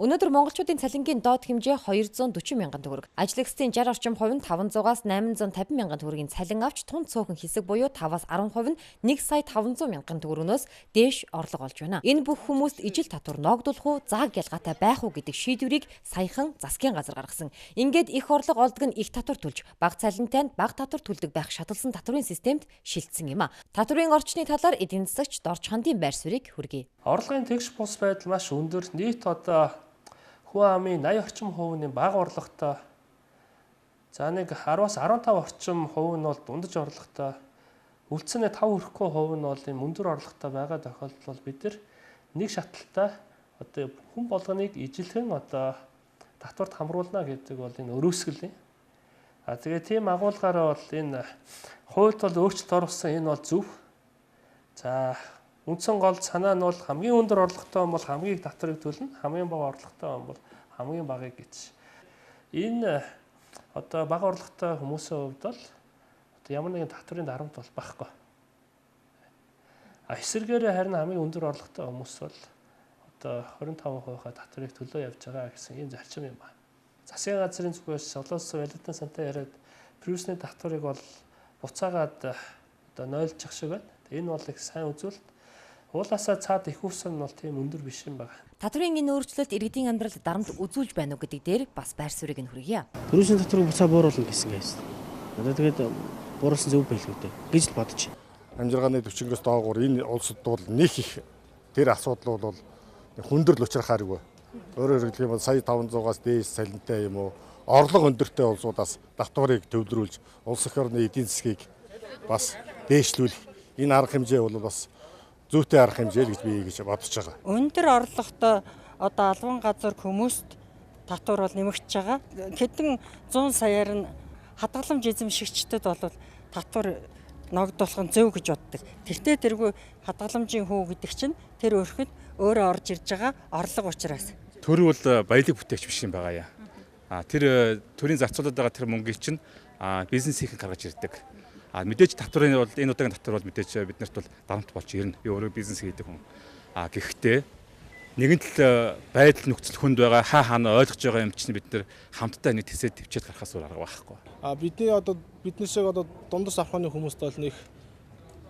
Өнөөдөр монголчуудын цалингийн доод хэмжээ 240 мянган төгрөг. Ажлагчдын 60 орчим хувь нь 500-аас 850 мянган төгрөгийн цалин авч тун цөөхөн хэсэг буюу 5-аас 10% нь 1 сая 500 мянган төгрөгнөөс дээш орлого олж байна. Энэ бүх хүмүүст ижил татвар ногдуулах уу, зааг ялгаатай байх уу гэдэг шийдвэрийг саяхан засгийн газар гаргасан. Ингээд их орлого олдог нь их татвар төлж, бага цалинтай нь бага татвар төлдөг байх шаталсан татварын системд шилжсэн юм а. Татварын орчны талаар эдийн засагч Дорж Хандын байр суурийг хүргэе. Орлогын тэгш бус байдал маш өндөр. Нийт одоо хүн амын 80 орчим хувийн бага орлоготой. За нэг 10-аас 15 орчим хувь нь бол дундаж орлоготой. Үлдсэний 5 хүрэхгүй хувь нь бол ийм өндөр орлоготой байгаа тохиолдолд бол бид нэг шаталтай одоо хүн болгоныг ижилхэн одоо татварт хамруулна гэдэг бол энэ өрөөсгөл юм. Тэгээ тийм агуулгаараа бол энэ хуульд бол өөрчлөлт оруулсан энэ бол зөв. За үндсэн гол санаа нь бол хамгийн өндөр орлоготой хүн бол хамгийн их татварыг төлнө, хамгийн бага орлоготой хүн бол хамгийн багыг гэж. Энэ одоо бага орлоготой хүмүүсийн хувьд бол одоо ямар нэгэн татварын дарамт бол байхгүй. Эсвэргээрээ харин хамгийн өндөр орлоготой хүмүүс бол одоо 25% татварыг төлөө явж байгаа гэсэн ийм зарчим юм байна. Засгийн газрын зүгээс Солонгос валютын сантай яриад прюсний татварыг бол буцаагаад одоо нойлчих шиг байна. Энэ бол их сайн үзүүлэлт. Уулаасаа цаад их үсэн нь бол тийм өндөр биш юм байна. Татварын энэ өөрчлөлт иргэдийн амьдралд дарамт үзүүлж байна уу гэдэг дээр бас байр суурийг нь хүргье. Прюсний татварыг буцаа бууруулна гэсэн гэсэн. Одоо тэгээд бууруулсан зөв байлгүй дээ гэж л бодож байна. Амжиргааны 40-оос доогуур энэ улсад бол нэг их тэр асуудал бол хүндрэл учрахааргүй. Өөрөөр хэлбэл сая 500-аас дээш цалинтай юм уу? Орлого өндөртэй улсуудаас татварыг төвлөрүүлж улс эх орны эдийн засгийг бас дээшлүүлэх энэ арга хэмжээ бол бас зүйтэй арга хэмжээ л гэж би гэж бодож байгаа. Өндөр орлоготой одоо албан газар хүмүүст татвар бол нэмэгдэж байгаа. Хэдэн 100 саяар нь хадгаламж эзэмшигчдэд бол татвар ногдуулах нь зөв гэж боддог. Тэгтээ тэргүй хадгаламжийн хүү гэдэг чинь тэр өөрөхөд өөрөө орж ирж байгаа орлого учраас. Төр бол баялаг бүтээгч биш юм байгаа яа. Тэр төрийн зарцуулаад байгаа тэр мөнгийг чинь бизнесийнхэн гаргаж ирдэг. Мэдээж татварын бол энэ удаагийн татвар бол мэдээж биднэрт бол дарамт болж ирнэ. Би өөрөө бизнес хийдэг хүн. Гэхдээ нэгэн тал байдал нөхцөл хүнд байгаа хаана ойлгож байгаа юм чинь бид нэр хамтдаа нэг тэсэд төвчээд гарахаас өөр арга байхгүй. Бидний шиг одоо дундас авахны хүмүүст бол нэг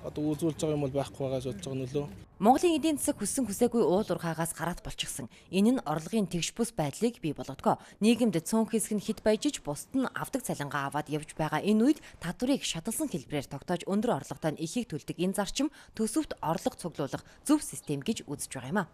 одоо үзүүлж байгаа юм бол байхгүй байгаа гэж бодож байгаа нөлөө. Монголын эдийн засаг хүссэн хүсээгүй уул уурхаагаас гараад болчихсон. Энэ нь орлогын тэгш бус байдлыг бий болгодгоо. Нийгэмд цөөн хэсэг нь хэд баяжиж бусд нь авдаг цалингаа аваад явж байгаа энэ үед татварыг шаталсан хэлбэрээр тогтоож өндөр орлоготой нь ихийг төлдөг энэ зарчим төсөвт орлого цуглуулах зөв систем гэж үзэж байгаа юм а.